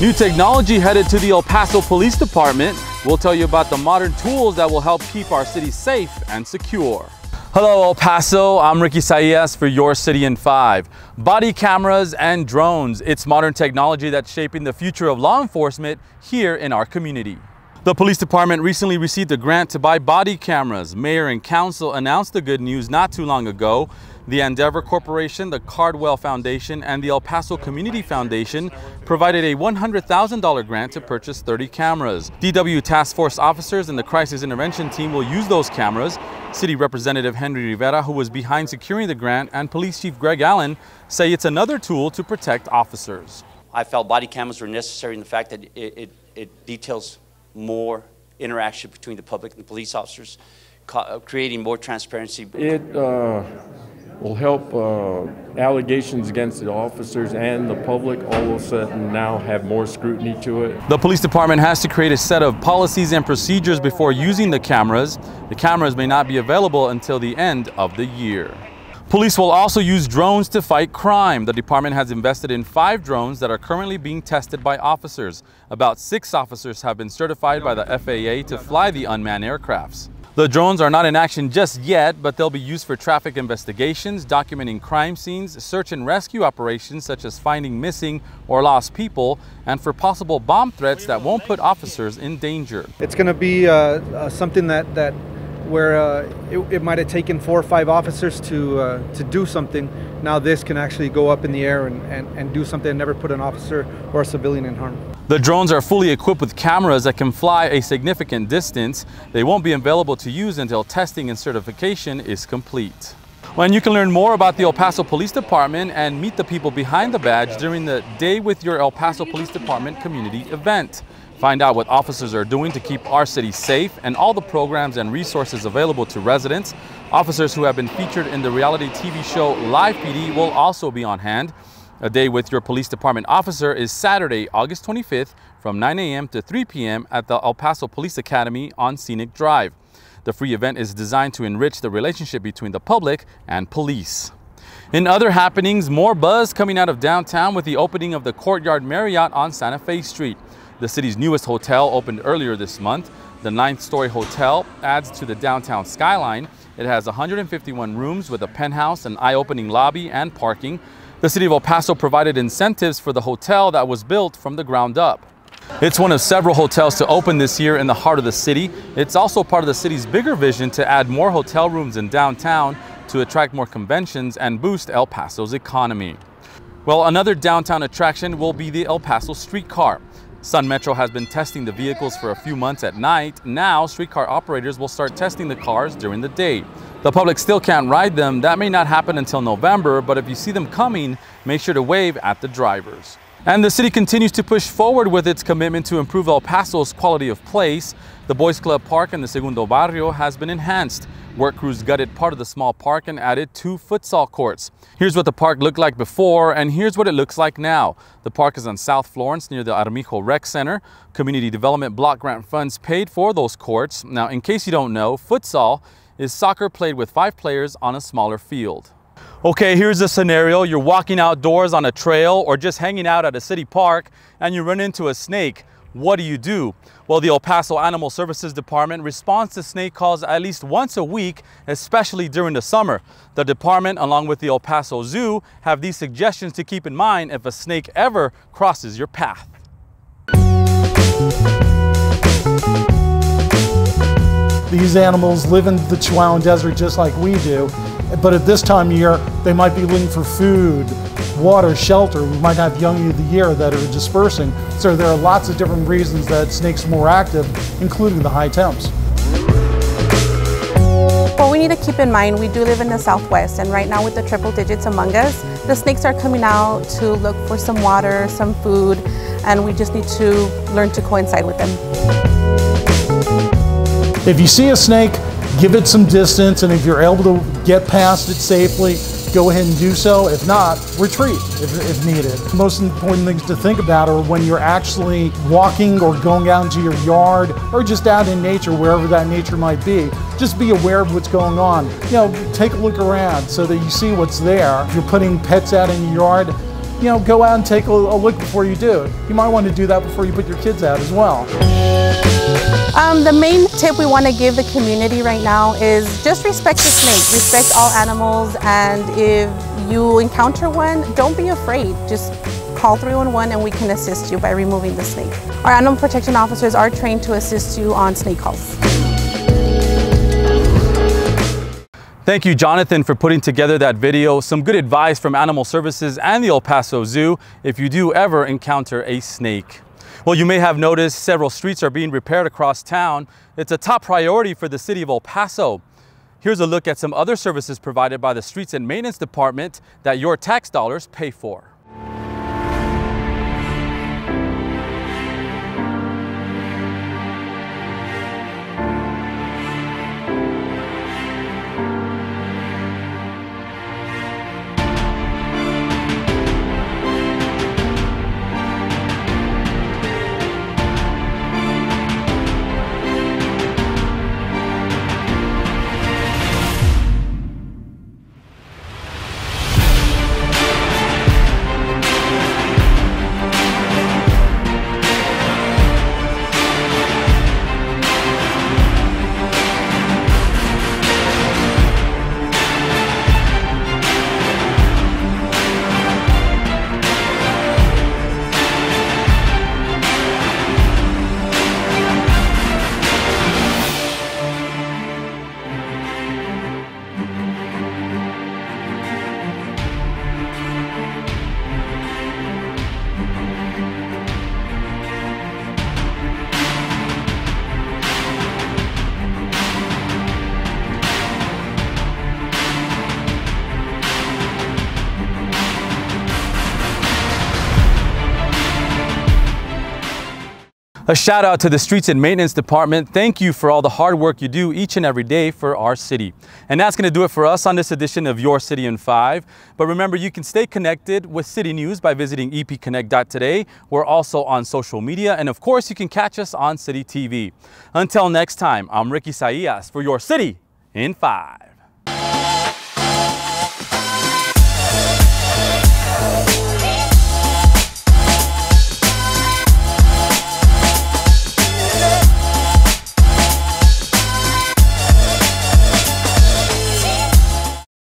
New technology headed to the El Paso Police Department. We'll tell you about the modern tools that will help keep our city safe and secure. Hello El Paso, I'm Ricky Saillas for Your City in 5. Body cameras and drones, it's modern technology that's shaping the future of law enforcement here in our community. The police department recently received a grant to buy body cameras. Mayor and council announced the good news not too long ago. The Endeavor Corporation, the Cardwell Foundation, and the El Paso Community Foundation provided a $100,000 grant to purchase 30 cameras. DW Task Force officers and the Crisis Intervention Team will use those cameras. City Representative Henry Rivera, who was behind securing the grant, and Police Chief Greg Allen say it's another tool to protect officers. I felt body cameras were necessary in the fact that it details more interaction between the public and the police officers, creating more transparency. It will help allegations against the officers and the public all of a sudden now have more scrutiny to it. The police department has to create a set of policies and procedures before using the cameras. The cameras may not be available until the end of the year. Police will also use drones to fight crime. The department has invested in 5 drones that are currently being tested by officers. About 6 officers have been certified by the FAA to fly the unmanned aircrafts. The drones are not in action just yet, but they'll be used for traffic investigations, documenting crime scenes, search and rescue operations such as finding missing or lost people, and for possible bomb threats that won't put officers in danger. It's going to be something where it might have taken 4 or 5 officers to do something. Now this can actually go up in the air and do something and never put an officer or a civilian in harm. The drones are fully equipped with cameras that can fly a significant distance. They won't be available to use until testing and certification is complete. Well, and you can learn more about the El Paso Police Department and meet the people behind the badge during the Day with Your El Paso Police Department community event. Find out what officers are doing to keep our city safe and all the programs and resources available to residents. Officers who have been featured in the reality TV show Live PD will also be on hand. A Day with Your Police Department officer is Saturday, August 25th from 9 a.m. to 3 p.m. at the El Paso Police Academy on Scenic Drive. The free event is designed to enrich the relationship between the public and police. In other happenings, more buzz coming out of downtown with the opening of the Courtyard Marriott on Santa Fe Street. The city's newest hotel opened earlier this month. The 9th-story hotel adds to the downtown skyline. It has 151 rooms with a penthouse, an eye-opening lobby, and parking. The city of El Paso provided incentives for the hotel that was built from the ground up. It's one of several hotels to open this year in the heart of the city. It's also part of the city's bigger vision to add more hotel rooms in downtown to attract more conventions and boost El Paso's economy. Well, another downtown attraction will be the El Paso Streetcar. Sun Metro has been testing the vehicles for a few months at night. Now, streetcar operators will start testing the cars during the day. The public still can't ride them. That may not happen until November, but if you see them coming, make sure to wave at the drivers. And the city continues to push forward with its commitment to improve El Paso's quality of place. The Boys Club Park in the Segundo Barrio has been enhanced. Work crews gutted part of the small park and added 2 futsal courts. Here's what the park looked like before, and here's what it looks like now. The park is on South Florence near the Armijo Rec Center. Community Development Block Grant funds paid for those courts. Now, in case you don't know, futsal is soccer played with 5 players on a smaller field. Okay, here's a scenario. You're walking outdoors on a trail or just hanging out at a city park and you run into a snake. What do? Well, the El Paso Animal Services Department responds to snake calls at least once a week, especially during the summer. The department, along with the El Paso Zoo, have these suggestions to keep in mind if a snake ever crosses your path. These animals live in the Chihuahuan Desert just like we do, but at this time of year, they might be looking for food, water, shelter. We might have young of the year that are dispersing. So there are lots of different reasons that snakes are more active, including the high temps. Well, we need to keep in mind we do live in the Southwest, and right now with the triple digits among us, the snakes are coming out to look for some water, some food, and we just need to learn to coincide with them. If you see a snake, give it some distance, and if you're able to get past it safely, go ahead and do so. If not, retreat if needed. The most important things to think about are when you're actually walking or going out into your yard or just out in nature, wherever that nature might be. Just be aware of what's going on. You know, take a look around so that you see what's there. If you're putting pets out in your yard, you know, go out and take a look before you do it. You might want to do that before you put your kids out as well. The main tip we want to give the community right now is just respect the snake, respect all animals, and if you encounter one, don't be afraid. Just call 311 and we can assist you by removing the snake. Our animal protection officers are trained to assist you on snake calls. Thank you, Jonathan, for putting together that video. Some good advice from Animal Services and the El Paso Zoo if you do ever encounter a snake. Well, you may have noticed several streets are being repaired across town. It's a top priority for the city of El Paso. Here's a look at some other services provided by the Streets and Maintenance Department that your tax dollars pay for. A shout out to the Streets and Maintenance Department. Thank you for all the hard work you do each and every day for our city. And that's going to do it for us on this edition of Your City in 5. But remember, you can stay connected with city news by visiting epconnect.today. We're also on social media. And of course, you can catch us on City TV. Until next time, I'm Ricky Saillas for Your City in 5.